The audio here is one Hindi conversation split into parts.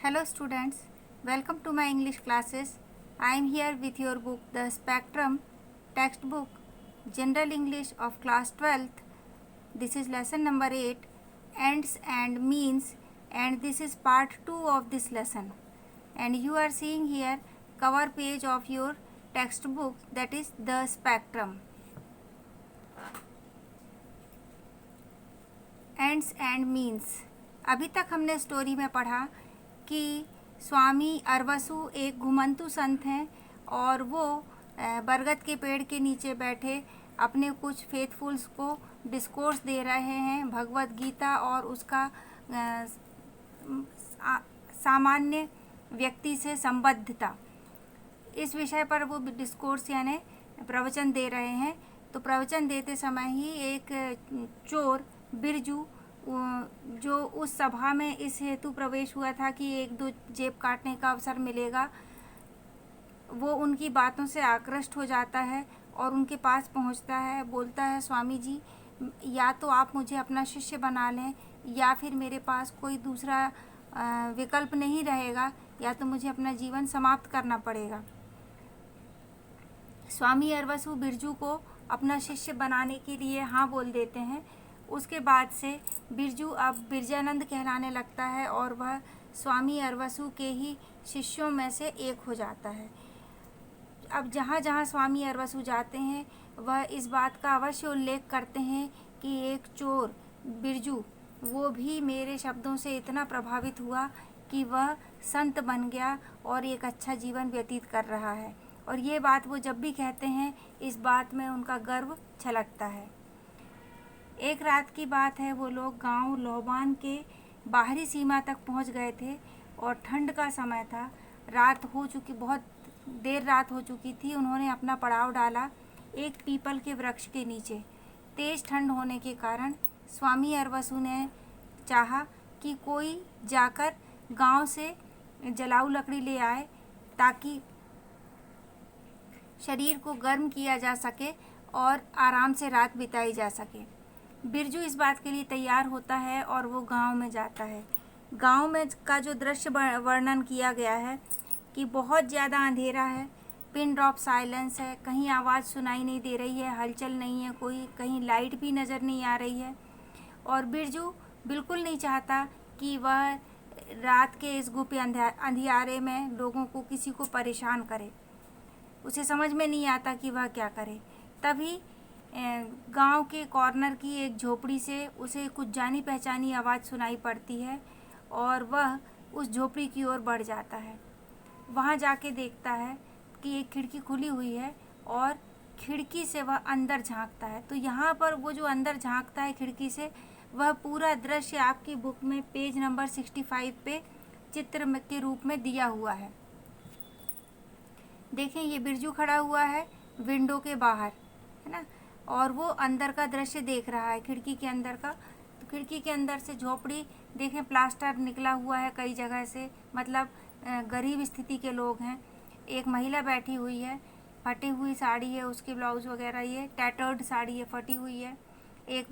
Hello students, welcome to my English classes. I am here with your book The Spectrum textbook General English of class 12th. This is lesson number 8 Ends and Means, and this is part 2 of this lesson. And you are seeing here cover page of your textbook, that is The Spectrum. Ends and means. अभी तक हमने स्टोरी में पढ़ा कि स्वामी अरवसु एक घुमंतु संत हैं और वो बरगद के पेड़ के नीचे बैठे अपने कुछ फेथफुल्स को डिस्कोर्स दे रहे हैं भगवत गीता और उसका सामान्य व्यक्ति से संबद्धता, इस विषय पर वो डिस्कोर्स यानी प्रवचन दे रहे हैं। तो प्रवचन देते समय ही एक चोर बिरजू जो उस सभा में इस हेतु प्रवेश हुआ था कि एक दो जेब काटने का अवसर मिलेगा, वो उनकी बातों से आकृष्ट हो जाता है और उनके पास पहुंचता है। बोलता है, स्वामी जी, या तो आप मुझे अपना शिष्य बना लें या फिर मेरे पास कोई दूसरा विकल्प नहीं रहेगा, या तो मुझे अपना जीवन समाप्त करना पड़ेगा। स्वामी अरवसु बिरजू को अपना शिष्य बनाने के लिए हाँ बोल देते हैं। उसके बाद से बिरजू अब बिरजानंद कहलाने लगता है और वह स्वामी अरवसु के ही शिष्यों में से एक हो जाता है। अब जहाँ जहाँ स्वामी अरवसु जाते हैं वह इस बात का अवश्य उल्लेख करते हैं कि एक चोर बिरजू वो भी मेरे शब्दों से इतना प्रभावित हुआ कि वह संत बन गया और एक अच्छा जीवन व्यतीत कर रहा है। और ये बात वो जब भी कहते हैं, इस बात में उनका गर्व छलकता है। एक रात की बात है, वो लोग गांव लोबान के बाहरी सीमा तक पहुंच गए थे और ठंड का समय था। रात हो चुकी, बहुत देर रात हो चुकी थी। उन्होंने अपना पड़ाव डाला एक पीपल के वृक्ष के नीचे। तेज़ ठंड होने के कारण स्वामी अरवसु ने चाहा कि कोई जाकर गांव से जलाऊ लकड़ी ले आए ताकि शरीर को गर्म किया जा सके और आराम से रात बिताई जा सके। बिरजू इस बात के लिए तैयार होता है और वो गांव में जाता है। गांव में का जो दृश्य वर्णन किया गया है कि बहुत ज़्यादा अंधेरा है, पिन ड्रॉप साइलेंस है, कहीं आवाज़ सुनाई नहीं दे रही है, हलचल नहीं है कोई, कहीं लाइट भी नज़र नहीं आ रही है। और बिरजू बिल्कुल नहीं चाहता कि वह रात के इस गुप्त अंधियारे में लोगों को किसी को परेशान करे। उसे समझ में नहीं आता कि वह क्या करे। तभी गांव के कॉर्नर की एक झोपड़ी से उसे कुछ जानी पहचानी आवाज़ सुनाई पड़ती है और वह उस झोपड़ी की ओर बढ़ जाता है। वहां जाके देखता है कि एक खिड़की खुली हुई है और खिड़की से वह अंदर झांकता है। तो यहाँ पर वो जो अंदर झांकता है खिड़की से, वह पूरा दृश्य आपकी बुक में पेज नंबर 65 पे चित्र के रूप में दिया हुआ है। देखें, ये बिरजू खड़ा हुआ है विंडो के बाहर, है ना, और वो अंदर का दृश्य देख रहा है खिड़की के अंदर का। तो खिड़की के अंदर से झोपड़ी देखें, प्लास्टर निकला हुआ है कई जगह से, मतलब गरीब स्थिति के लोग हैं। एक महिला बैठी हुई है, फटी हुई साड़ी है उसकी, ब्लाउज वगैरह ये टैटर्ड साड़ी है, फटी हुई है। एक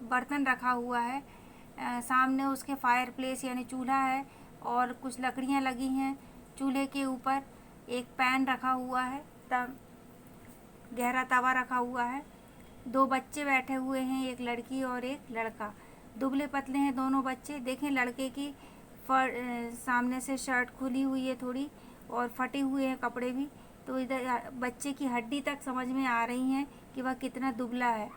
बर्तन रखा हुआ है, सामने उसके फायर प्लेस यानी चूल्हा है और कुछ लकड़ियाँ लगी हैं। चूल्हे के ऊपर एक पैन रखा हुआ है, गहरा तवा रखा हुआ है। दो बच्चे बैठे हुए हैं, एक लड़की और एक लड़का। दुबले पतले हैं दोनों बच्चे। देखें, लड़के की सामने से शर्ट खुली हुई है थोड़ी और फटे हुए हैं कपड़े भी। तो इधर बच्चे की हड्डी तक समझ में आ रही हैं कि वह कितना दुबला है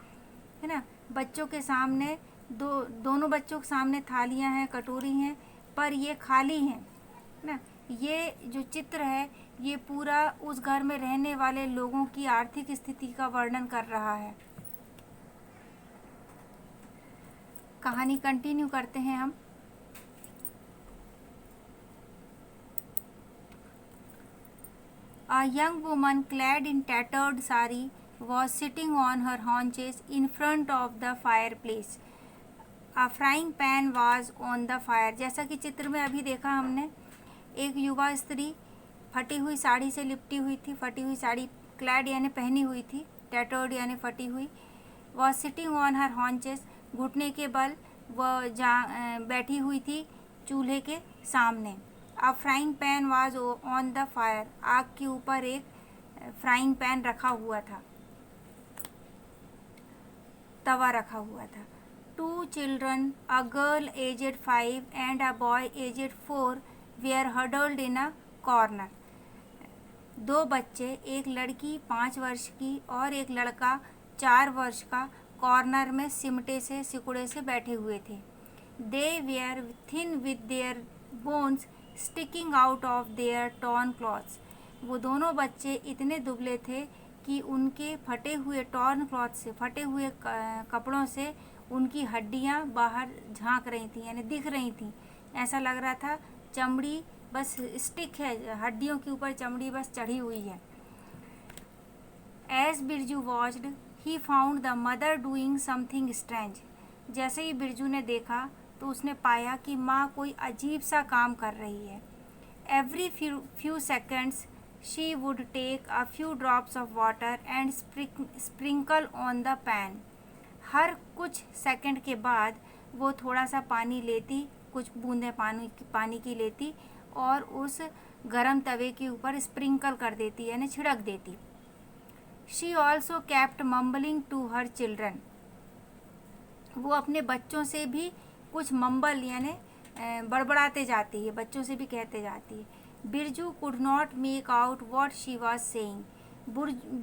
ना। बच्चों के सामने दोनों बच्चों के सामने थालियां हैं, कटोरी हैं, पर ये खाली हैं ना। ये जो चित्र है ये पूरा उस घर में रहने वाले लोगों की आर्थिक स्थिति का वर्णन कर रहा है। कहानी कंटिन्यू करते हैं हम। A young woman clad in tattered sari was sitting on her haunches in front of the fireplace. A frying pan was on the fire. जैसा कि चित्र में अभी देखा हमने, एक युवा स्त्री फटी हुई साड़ी से लिपटी हुई थी। फटी हुई साड़ी क्लैड यानी पहनी हुई थी, टैटर्ड यानी फटी हुई। वह सिटिंग ऑन हर हॉन्चेस, घुटने के बल वह बैठी हुई थी चूल्हे के सामने। A frying pan was on the fire, आग के ऊपर एक फ्राइंग पैन रखा हुआ था, तवा रखा हुआ था। Two children, a girl aged 5 and a boy aged 4 were huddled in a corner. दो बच्चे, एक लड़की 5 वर्ष की और एक लड़का 4 वर्ष का, कॉर्नर में सिमटे से सिकुड़े से बैठे हुए थे। They were thin with their bones sticking out of their torn clothes. वो दोनों बच्चे इतने दुबले थे कि उनके फटे हुए टॉर्न क्लॉथ से, फटे हुए कपड़ों से उनकी हड्डियां बाहर झांक रही थी, यानी दिख रही थी। ऐसा लग रहा था चमड़ी बस स्टिक है, हड्डियों के ऊपर चमड़ी बस चढ़ी हुई है। As Birju watched he found the mother doing something strange. जैसे ही बिरजू ने देखा तो उसने पाया कि माँ कोई अजीब सा काम कर रही है। Every few seconds she would take a few drops of water and sprinkle on the pan. हर कुछ सेकंड के बाद वो थोड़ा सा पानी लेती, कुछ बूंदें पानी की लेती और उस गरम तवे के ऊपर स्प्रिंकल कर देती, यानी छिड़क देती। She also kept mumbling to her children. वो अपने बच्चों से भी कुछ मम्बल यानी बड़बड़ाते जाती है, बच्चों से भी कहते जाती है। Birju could not make out what she was saying.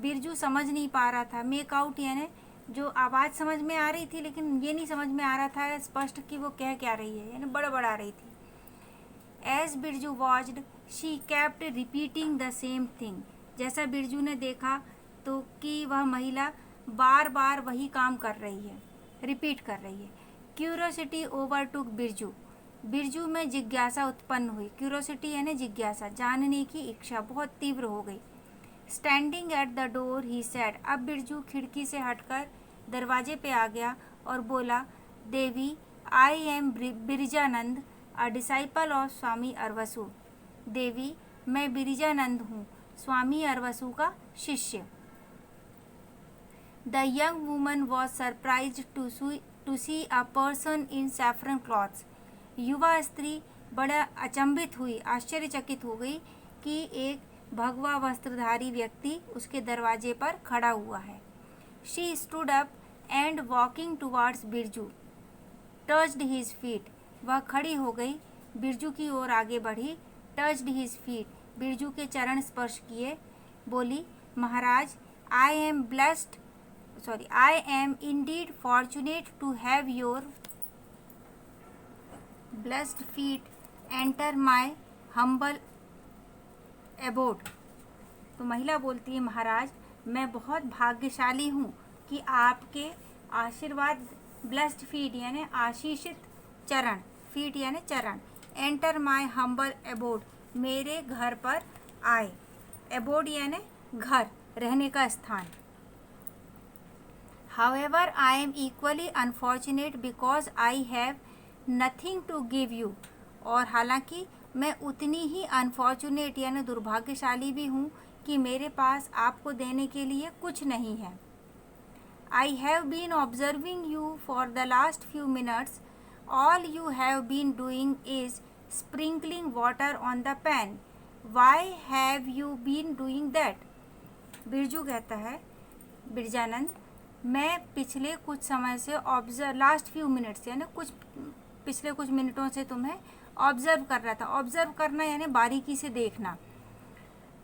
Birju समझ नहीं पा रहा था, मेक आउट यानी जो आवाज़ समझ में आ रही थी, लेकिन ये नहीं समझ में आ रहा था स्पष्ट कि वो कह क्या रही है, यानी बड़बड़ा रही थी। As Birju watched she kept repeating the same thing. जैसा बिरजू ने देखा तो कि वह महिला बार बार वही काम कर रही है, रिपीट कर रही है। Curiosity overtook Birju. बिरजू में जिज्ञासा उत्पन्न हुई। क्यूरोसिटी यानी जिज्ञासा, जानने की इच्छा बहुत तीव्र हो गई। Standing at the door he said. अब बिरजू खिड़की से हटकर दरवाजे पे आ गया और बोला, Devi, I am Birjanand, a disciple of Swami Arvasu. Devi, मैं बिरजानंद हूँ, स्वामी अरवसु का शिष्य। The young woman was surprised to see a person in saffron clothes. युवा स्त्री बड़ा अचंभित हुई, आश्चर्यचकित हो गई कि एक भगवा वस्त्रधारी व्यक्ति उसके दरवाजे पर खड़ा हुआ है। She stood up and walking towards Birju touched his feet. वह खड़ी हो गई, बिरजू की ओर आगे बढ़ी, टच्ड हिज फीट, बिरजू के चरण स्पर्श किए, बोली, Maharaj, I am indeed fortunate to have your blessed feet enter my humble abode. तो महिला बोलती है, महाराज, मैं बहुत भाग्यशाली हूँ कि आपके आशीर्वाद, ब्लेस्ड फीट यानी आशीषित चरण, फीट यानी चरण, एंटर माई हम्बल एबोड, मेरे घर पर आए। एबोड यानी घर, रहने का स्थान। However I am equally unfortunate because I have nothing to give you. और हालांकि मैं उतनी ही अनफॉर्चुनेट यानी दुर्भाग्यशाली भी हूँ कि मेरे पास आपको देने के लिए कुछ नहीं है। I have been observing you for the last few minutes. All you have been doing is sprinkling water on the pan. Why have you been doing that? Birju कहता है, बिरजानंद, मैं पिछले कुछ समय से लास्ट फ्यू मिनट्स यानी पिछले कुछ मिनटों से तुम्हें ऑब्जर्व कर रहा था। ऑब्जर्व करना यानी बारीकी से देखना।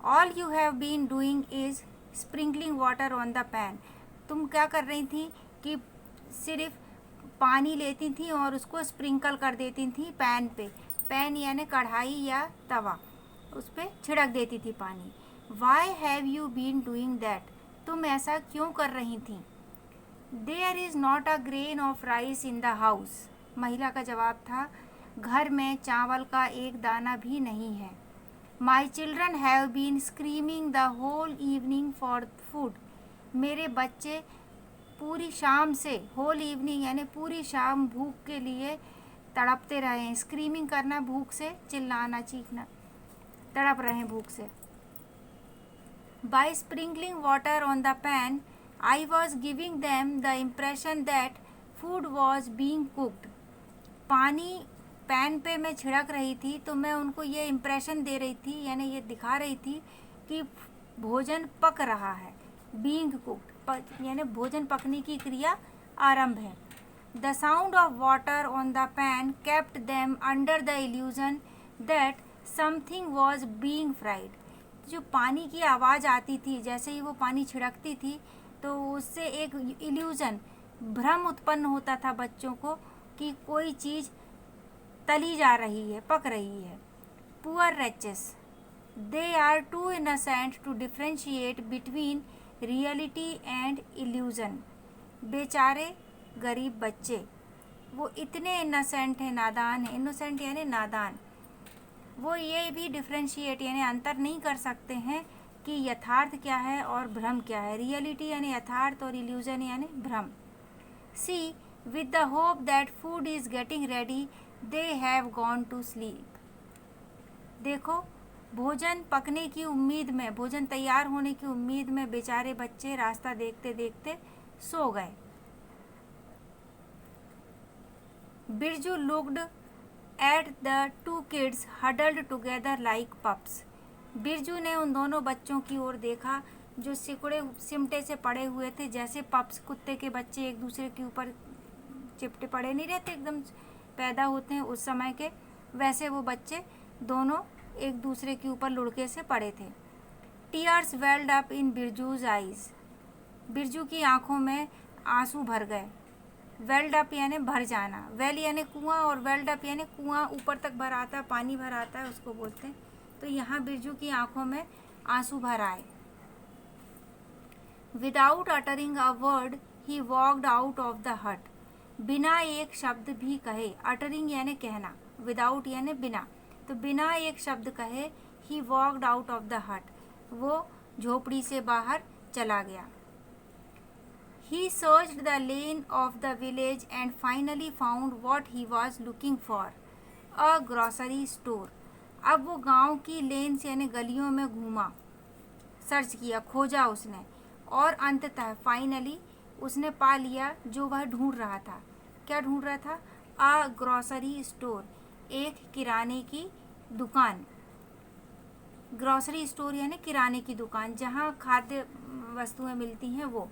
All you have been doing is sprinkling water on the pan. तुम क्या कर रही थी कि सिर्फ पानी लेती थी और उसको स्प्रिंकल कर देती थी पैन पे। पैन यानी कढ़ाई या तवा, उस पर छिड़क देती थी पानी। Why have you been doing that. तुम ऐसा क्यों कर रही थी। There is not a grain of rice in the house. महिला का जवाब था, घर में चावल का एक दाना भी नहीं है। My children have been screaming the whole evening for food. मेरे बच्चे पूरी शाम से, होल इवनिंग यानी पूरी शाम भूख के लिए तड़पते रहे हैं। स्क्रीमिंग करना, भूख से चिल्लाना, चीखना, तड़प रहे हैं भूख से। By sprinkling water on the pan I was giving them the impression that food was being cooked. पानी पैन पे मैं छिड़क रही थी तो मैं उनको ये इम्प्रेशन दे रही थी, यानी ये दिखा रही थी कि भोजन पक रहा है, बीइंग कुक्ड, यानी भोजन पकने की क्रिया आरंभ है। The sound of water on the pan kept them under the illusion that something was being fried. जो पानी की आवाज़ आती थी, जैसे ही वो पानी छिड़कती थी तो उससे एक इल्यूजन, भ्रम उत्पन्न होता था बच्चों को कि कोई चीज़ तली जा रही है, पक रही है। Poor wretches, they are too innocent to differentiate between reality and illusion. बेचारे गरीब बच्चे, वो इतने इनोसेंट हैं, नादान हैं। इनोसेंट यानी नादान। वो ये भी डिफ्रेंशिएट यानी अंतर नहीं कर सकते हैं कि यथार्थ क्या है और भ्रम क्या है। रियलिटी यानी यथार्थ और इल्यूजन यानी भ्रम। सी, with the hope that food is getting ready, they have gone to sleep. देखो, भोजन पकने की उम्मीद में, भोजन तैयार होने की उम्मीद में बेचारे बच्चे रास्ता देखते देखते सो गए। Birju looked at the two kids huddled together like pups. Birju ने उन दोनों बच्चों की ओर देखा जो सिकुड़े सिमटे से पड़े हुए थे, जैसे पप्स, कुत्ते के बच्चे एक दूसरे के ऊपर चिपटे पड़े नहीं रहते, एकदम पैदा होते हैं उस समय के, वैसे वो बच्चे दोनों एक दूसरे के ऊपर लुढ़के से पड़े थे। Tears weld up in Birju's eyes. Birju की आंखों में आंसू भर गए। वेल्ड अप यानी भर जाना, वेल यानी कुआं और वेल्ड अप यानी कुआं ऊपर तक भर आता है, पानी भर आता है, उसको बोलते हैं। तो यहाँ बिरजू की आंखों में आंसू भर आए। Without uttering a word he walked out of the हट। बिना एक शब्द भी कहे, अटरिंग यानी कहना, विदाउट यानी बिना, तो बिना एक शब्द कहे ही walked out of the hut, वो झोपड़ी से बाहर चला गया। He searched the lane of the village and finally found what he was looking for, a grocery store. अब वो गांव की लेन से यानी गलियों में घूमा, सर्च किया, खोजा उसने, और अंततः फाइनली उसने पा लिया जो वह ढूंढ रहा था। क्या ढूंढ रहा था? अ ग्रॉसरी स्टोर, एक किराने की दुकान। ग्रॉसरी स्टोर यानी किराने की दुकान, जहाँ खाद्य वस्तुएं मिलती हैं वो।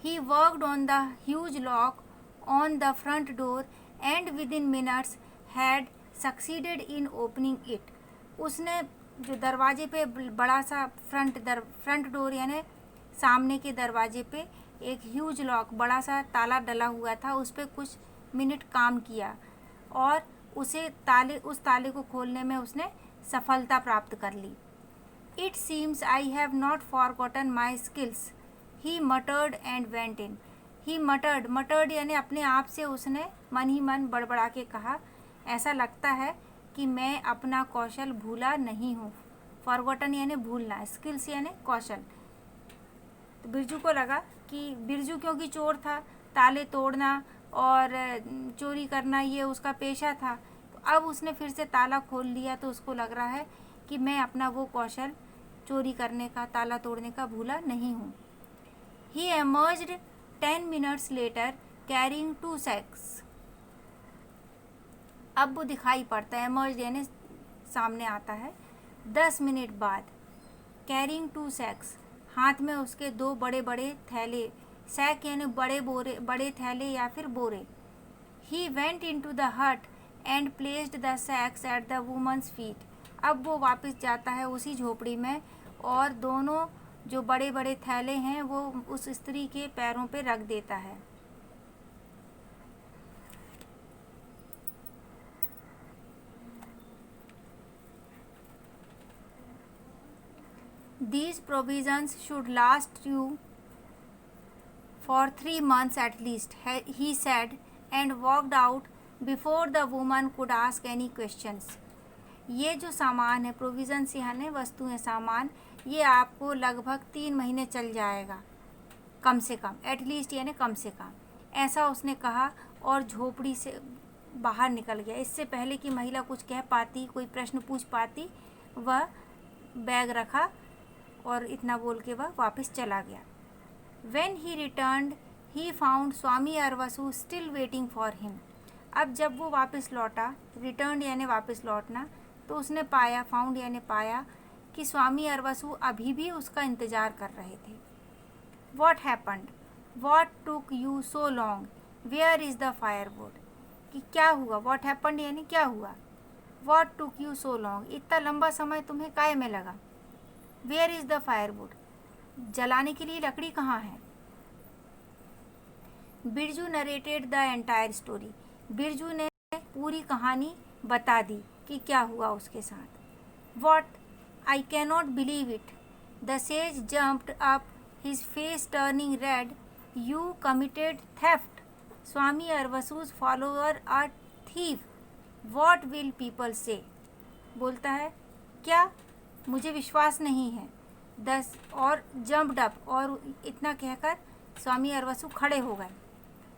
He worked on the huge lock on the front door and with in minutes had succeeded in opening it. उसने जो दरवाजे पे बड़ा सा फ्रंट डोर यानी सामने के दरवाजे पे एक ह्यूज लॉक, बड़ा सा ताला डला हुआ था, उस पर कुछ मिनट काम किया और उस ताले को खोलने में उसने सफलता प्राप्त कर ली। It seems I have not forgotten my skills, he muttered and went in. He muttered यानी अपने आप से उसने मन ही मन बड़बड़ा के कहा, ऐसा लगता है कि मैं अपना कौशल भूला नहीं हूँ। फॉरगॉटन यानी भूलना, स्किल्स यानी कौशल। तो बिरजू को लगा कि बिरजू क्योंकि चोर था, ताले तोड़ना और चोरी करना ये उसका पेशा था, तो अब उसने फिर से ताला खोल लिया तो उसको लग रहा है कि मैं अपना वो कौशल चोरी करने का, ताला तोड़ने का भूला नहीं हूँ। He emerged 10 minutes later carrying 2 sacks। अब वो दिखाई पड़ता है, एमर्ज यानी सामने आता है। 10 मिनट बाद कैरिंग 2 sacks, हाथ में उसके 2 बड़े बड़े थैले, सैक यानी बड़े थैले या फिर बोरे। He went into the hut and placed the sacks at the woman's feet. अब वो वापस जाता है उसी झोपड़ी में और दोनों जो बड़े बड़े थैले हैं वो उस स्त्री के पैरों पे रख देता है। These provisions should last you for 3 months at least, he said, and walked out before the woman could ask any questions. ये जो सामान है, प्रोविजन्स यानी वस्तुएं, सामान, ये आपको लगभग 3 महीने चल जाएगा कम से कम, एटलीस्ट यानी कम से कम, ऐसा उसने कहा और झोपड़ी से बाहर निकल गया। इससे पहले कि महिला कुछ कह पाती, कोई प्रश्न पूछ पाती, वह बैग रखा और इतना बोल के वह वापस चला गया। When he returned, he found Swami Arvasu still waiting for him. अब जब वो वापस लौटा, रिटर्न यानी वापस लौटना, तो उसने पाया, फाउंड यानी पाया, कि स्वामी अरवसु अभी भी उसका इंतज़ार कर रहे थे। What happened, what took you so long, where is the firewood, कि क्या हुआ, वॉट हैपन्ड यानी क्या हुआ, what took you so long, इतना लंबा समय तुम्हें काय में लगा, वेयर इज़ द फायरवुड, जलाने के लिए लकड़ी कहाँ है। Birju narrated the entire story, Birju ने पूरी कहानी बता दी कि क्या हुआ उसके साथ। What, I cannot believe it, the sage jumped up, his face turning red, you committed theft, Swami Arvasu's follower are thief, what will people say, बोलता है क्या, मुझे विश्वास नहीं है। और जम्प्ड अप, और इतना कहकर स्वामी अरवसु खड़े हो गए।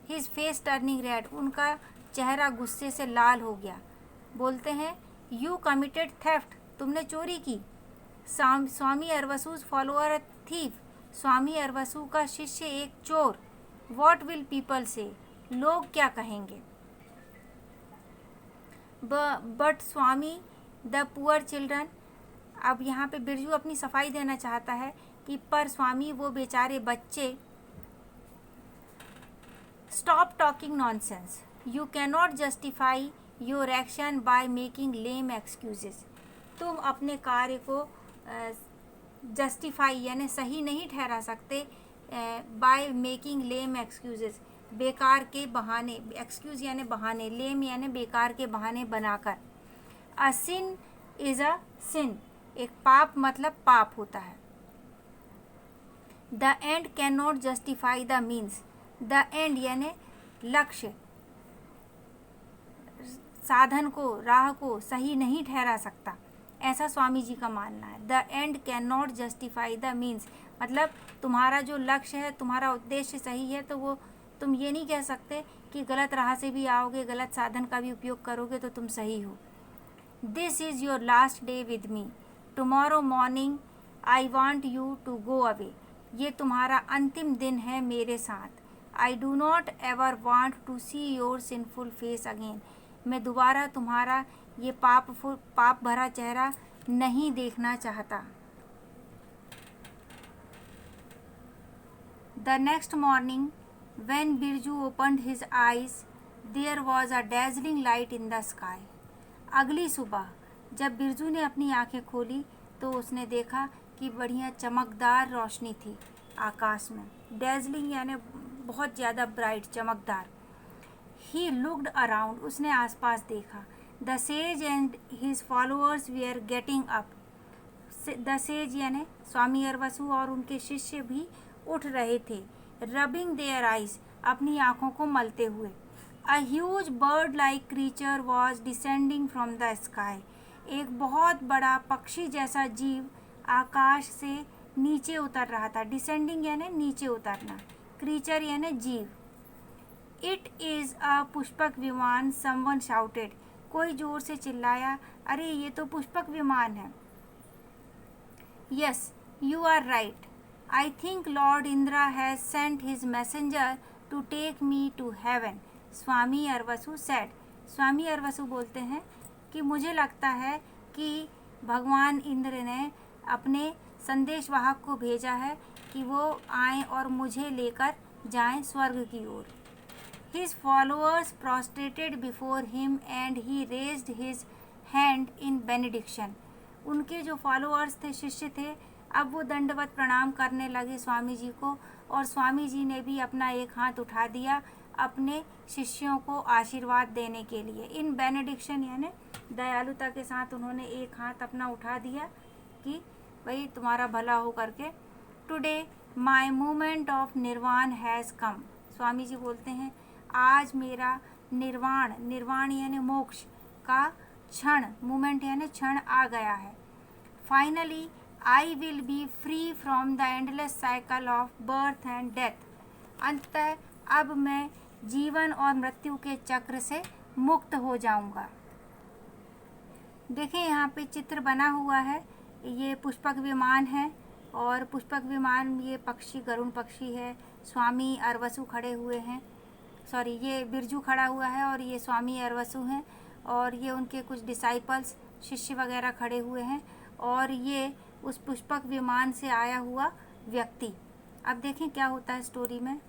हिज फेस टर्निंग रेड, उनका चेहरा गुस्से से लाल हो गया। बोलते हैं यू कमिटेड थेफ्ट, तुमने चोरी की। स्वामी अरवसुज फॉलोअर थीफ, स्वामी अरवसु का शिष्य एक चोर। वॉट विल पीपल से, लोग क्या कहेंगे। But Swami the poor children, अब यहाँ पे बिरजू अपनी सफाई देना चाहता है कि पर स्वामी वो बेचारे बच्चे, stop talking nonsense, you cannot justify your action by making lame excuses, तुम अपने कार्य को जस्टिफाई यानी सही नहीं ठहरा सकते बाय मेकिंग लेम एक्सक्यूजेस, बेकार के बहाने, एक्सक्यूज यानी बहाने, लेम यानी बेकार के बहाने बनाकर। अ सिन इज़ अ सिन, एक पाप मतलब पाप होता है। The end can not justify the means, the end यानी लक्ष्य, साधन को, राह को सही नहीं ठहरा सकता, ऐसा स्वामी जी का मानना है। The end can not justify the means, मतलब तुम्हारा जो लक्ष्य है, तुम्हारा उद्देश्य सही है, तो वो तुम ये नहीं कह सकते कि गलत राह से भी आओगे, गलत साधन का भी उपयोग करोगे तो तुम सही हो। This is your last day with me, tomorrow morning I want you to go away, ये तुम्हारा अंतिम दिन है मेरे साथ। I do not ever want to see your sinful face again, मैं दोबारा तुम्हारा ये पाप भरा चेहरा नहीं देखना चाहता। The next morning when Birju opened his eyes, there was a dazzling light in the sky. अगली सुबह जब बिरजू ने अपनी आंखें खोली तो उसने देखा कि बढ़िया चमकदार रोशनी थी आकाश में। डेजलिंग यानी बहुत ज़्यादा ब्राइट, चमकदार। He looked around, उसने आसपास देखा। The sage and his followers were getting up. The sage यानी स्वामी अरवसु और उनके शिष्य भी उठ रहे थे। Rubbing their eyes, अपनी आँखों को मलते हुए। A huge bird-like creature was descending from the sky. एक बहुत बड़ा पक्षी जैसा जीव आकाश से नीचे उतर रहा था। डिसेंडिंग यानी नीचे उतरना, क्रीचर यानी जीव। इट इज़ अ पुष्पक विमान, समवन शाउटेड, कोई जोर से चिल्लाया, अरे ये तो पुष्पक विमान है। Yes, you are right, I think Lord Indra has sent his messenger to take me to heaven, Swami Arvasu said. Swami Arvasu बोलते हैं कि मुझे लगता है कि भगवान इंद्र ने अपने संदेशवाहक को भेजा है कि वो आएँ और मुझे लेकर जाएं स्वर्ग की ओर। His followers prostrated before him and he raised his hand in benediction. उनके जो फॉलोअर्स थे, शिष्य थे, अब वो दंडवत प्रणाम करने लगे स्वामी जी को, और स्वामी जी ने भी अपना एक हाथ उठा दिया अपने शिष्यों को आशीर्वाद देने के लिए। इन बेनेडिक्शन यानी दयालुता के साथ उन्होंने एक हाथ अपना उठा दिया कि भाई तुम्हारा भला हो करके। टुडे माई मोमेंट ऑफ निर्वाण हैज़ कम, स्वामी जी बोलते हैं आज मेरा निर्वाण, निर्वाण यानी मोक्ष का क्षण, मोमेंट यानी क्षण आ गया है। Finally I will B free from the endless cycle of birth and death, अंततः अब मैं जीवन और मृत्यु के चक्र से मुक्त हो जाऊंगा। देखिए यहाँ पे चित्र बना हुआ है, ये पुष्पक विमान है और पुष्पक विमान, ये पक्षी गरुड़ पक्षी है, स्वामी अरवसु खड़े हुए हैं, सॉरी, ये बिरजू खड़ा हुआ है और ये स्वामी अरवसु हैं और ये उनके कुछ डिसाइपल्स, शिष्य वगैरह खड़े हुए हैं और ये उस पुष्पक विमान से आया हुआ व्यक्ति। अब देखें क्या होता है स्टोरी में।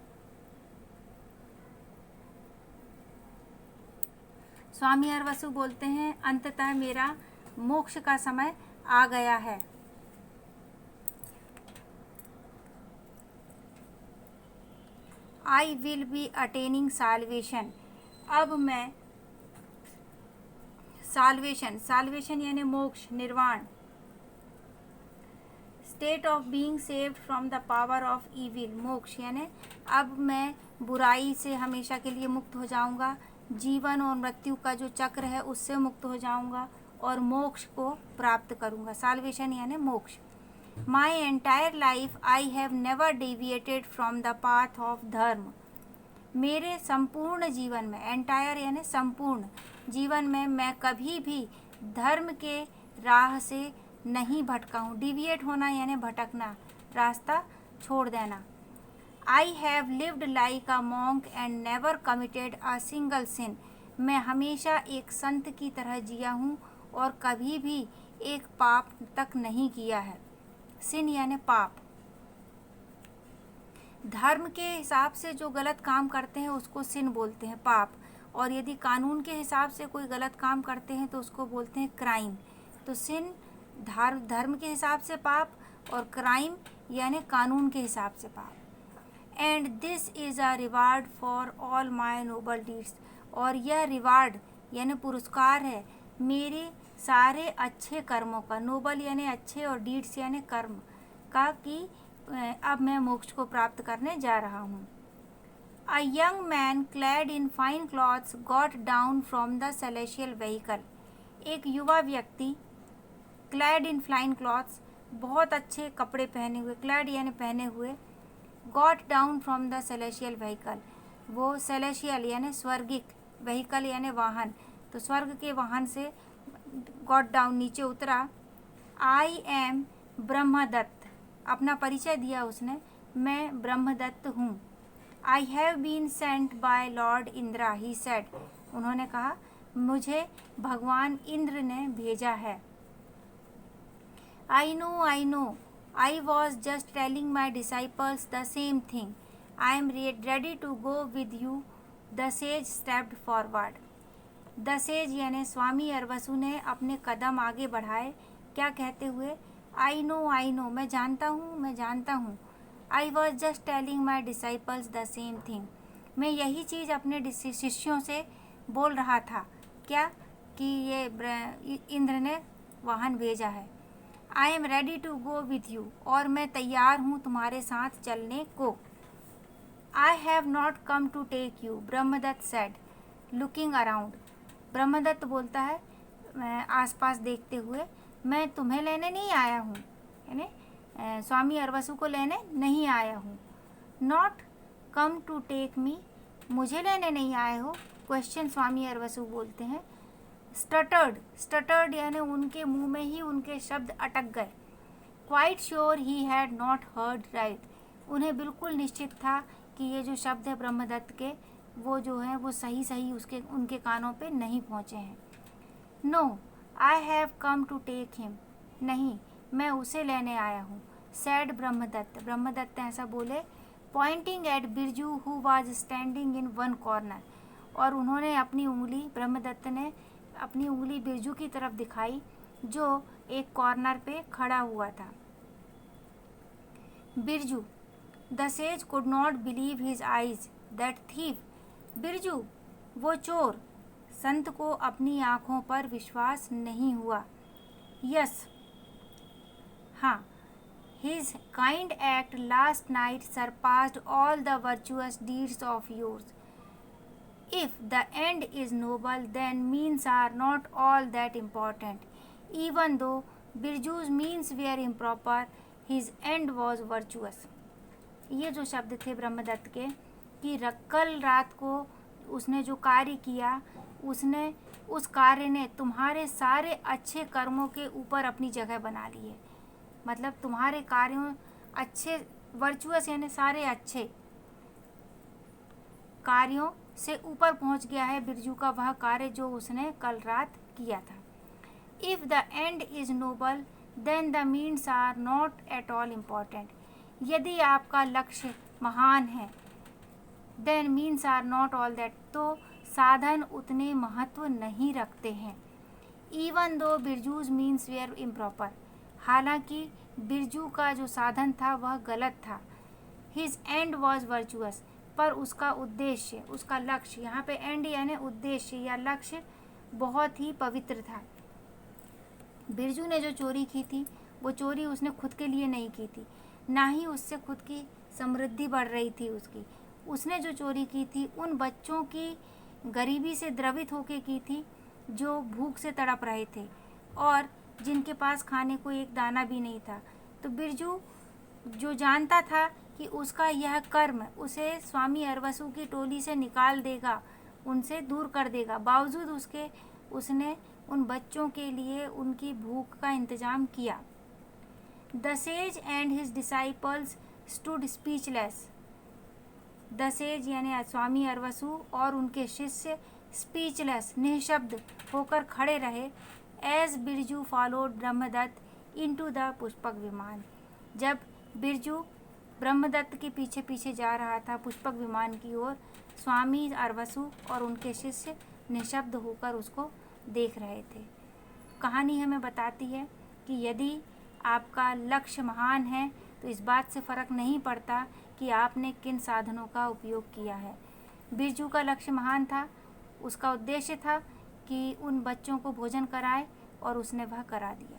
स्वामी अरवसु बोलते हैं, अंततः मेरा मोक्ष का समय आ गया है। I will be attaining salvation. अब मैं साल्वेशन यानी मोक्ष, निर्वाण, state of being saved from the power of evil, मोक्ष यानी अब मैं बुराई से हमेशा के लिए मुक्त हो जाऊंगा, जीवन और मृत्यु का जो चक्र है उससे मुक्त हो जाऊंगा और मोक्ष को प्राप्त करूंगा। साल्वेशन यानी मोक्ष। My entire life I have never deviated from the path of धर्म। मेरे संपूर्ण जीवन में, एंटायर यानी संपूर्ण जीवन में, मैं कभी भी धर्म के राह से नहीं भटका हूँ। डिविएट होना यानी भटकना, रास्ता छोड़ देना। I have lived like a monk and never committed a single sin. मैं हमेशा एक संत की तरह जिया हूँ और कभी भी एक पाप तक नहीं किया है। सिन यानी पाप। धर्म के हिसाब से जो गलत काम करते हैं उसको सिन बोलते हैं, पाप। और यदि कानून के हिसाब से कोई गलत काम करते हैं तो उसको बोलते हैं क्राइम। तो सिन धर्म के हिसाब से पाप और क्राइम यानी कानून के हिसाब से पाप। And this is a reward for all my noble deeds. और यह रिवार्ड यानी पुरस्कार है मेरे सारे अच्छे कर्मों का। नोबल यानी अच्छे और डीड्स यानी कर्म का, कि अब मैं मोक्ष को प्राप्त करने जा रहा हूँ। A young man clad in fine clothes got down from the celestial vehicle. एक युवा व्यक्ति, क्लैड इन फाइन क्लॉथ्स, बहुत अच्छे कपड़े पहने हुए, क्लैड यानी पहने हुए, got down from the celestial vehicle, वो सेलेशियल यानी स्वर्गिक, व्हीकल यानी वाहन, तो स्वर्ग के वाहन से गॉट डाउन नीचे उतरा। आई एम ब्रह्मदत्त, अपना परिचय दिया उसने, मैं ब्रह्मदत्त हूँ। I have been sent by lord Indra, he said, उन्होंने कहा मुझे भगवान इंद्र ने भेजा है। I know, I was just telling my disciples the same thing. I am ready to go with you. The sage stepped forward. The sage यानी स्वामी अरवसु ने अपने कदम आगे बढ़ाए, क्या कहते हुए? I know, मैं जानता हूँ। I was just telling my disciples the same thing. मैं यही चीज़ अपने शिष्यों से बोल रहा था, क्या? कि ये इंद्र ने वाहन भेजा है। I am ready to go with you, और मैं तैयार हूँ तुम्हारे साथ चलने को। I have not come to take you, Brahmadatta said, looking around. Brahmadatta बोलता है आसपास देखते हुए, मैं तुम्हें लेने नहीं आया हूँ, यानी स्वामी अरवसु को लेने नहीं आया हूँ। Not come to take me, मुझे लेने नहीं आए हो, क्वेश्चन स्वामी अरवसु बोलते हैं। स्टटर्ड यानी उनके मुंह में ही उनके शब्द अटक गए। Quite sure he had not heard right, उन्हें बिल्कुल निश्चित था कि ये जो शब्द है ब्रह्मदत्त के, वो जो है वो सही उनके कानों पे नहीं पहुँचे हैं। No, I have come to take him, नहीं, मैं उसे लेने आया हूँ। सैड ब्रह्मदत्त ऐसा बोले, Poynting eight Birju who was standing in one corner, और उन्होंने ब्रह्मदत्त ने अपनी उंगली बिरजू की तरफ दिखाई जो एक कॉर्नर पे खड़ा हुआ था। Birju, the sage could not believe his eyes, that thief, Birju वो चोर, संत को अपनी आँखों पर विश्वास नहीं हुआ। यस, हाँ, his kind act last night surpassed all the virtuous deeds of yours. If the end is noble, then means are not all that important. Even though Birju's means were improper, his end was virtuous. ये जो शब्द थे ब्रह्मदत्त के, कि कल रात को उसने जो कार्य किया, उसने उस कार्य ने तुम्हारे सारे अच्छे कर्मों के ऊपर अपनी जगह बना ली है। मतलब तुम्हारे कार्यों अच्छे, वर्चुअस यानी सारे अच्छे कार्यों से ऊपर पहुंच गया है बिरजू का वह कार्य जो उसने कल रात किया था। If the end is noble then the means are not at all important. यदि आपका लक्ष्य महान है then means are not all that, तो साधन उतने महत्व नहीं रखते हैं। Even though Birju's means where improper, हालांकि बिरजू का जो साधन था वह गलत था। हिज एंड वॉज वर्चुअस, पर उसका उद्देश्य, उसका लक्ष्य, यहाँ पे एंड यानी उद्देश्य या लक्ष्य बहुत ही पवित्र था। बिरजू ने जो चोरी की थी वो चोरी उसने खुद के लिए नहीं की थी, ना ही उससे खुद की समृद्धि बढ़ रही थी उसने जो चोरी की थी उन बच्चों की गरीबी से द्रवित होके की थी जो भूख से तड़प रहे थे और जिनके पास खाने को एक दाना भी नहीं था। तो बिरजू जो जानता था कि उसका यह कर्म उसे स्वामी अरवसु की टोली से निकाल देगा, उनसे दूर कर देगा, बावजूद उसने उन बच्चों के लिए उनकी भूख का इंतजाम किया। The sage and his disciples stood speechless. The sage यानी स्वामी अरवसु और उनके शिष्य स्पीचलेस, निःशब्द होकर खड़े रहे। As Birju followed Brahmadatta into the Pushpak Vimana. जब बिरजू ब्रह्मदत्त के पीछे पीछे जा रहा था पुष्पक विमान की ओर, स्वामी अरवसु और उनके शिष्य निःशब्द होकर उसको देख रहे थे। कहानी हमें बताती है कि यदि आपका लक्ष्य महान है तो इस बात से फ़र्क नहीं पड़ता कि आपने किन साधनों का उपयोग किया है। बिरजू का लक्ष्य महान था, उसका उद्देश्य था कि उन बच्चों को भोजन कराए और उसने वह करा दिया।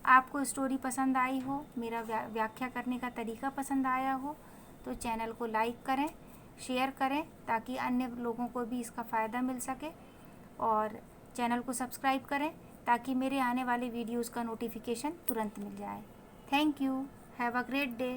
आपको स्टोरी पसंद आई हो, मेरा व्याख्या करने का तरीका पसंद आया हो तो चैनल को लाइक करें, शेयर करें ताकि अन्य लोगों को भी इसका फ़ायदा मिल सके, और चैनल को सब्सक्राइब करें ताकि मेरे आने वाले वीडियोज़ का नोटिफिकेशन तुरंत मिल जाए। Thank you, have a great day.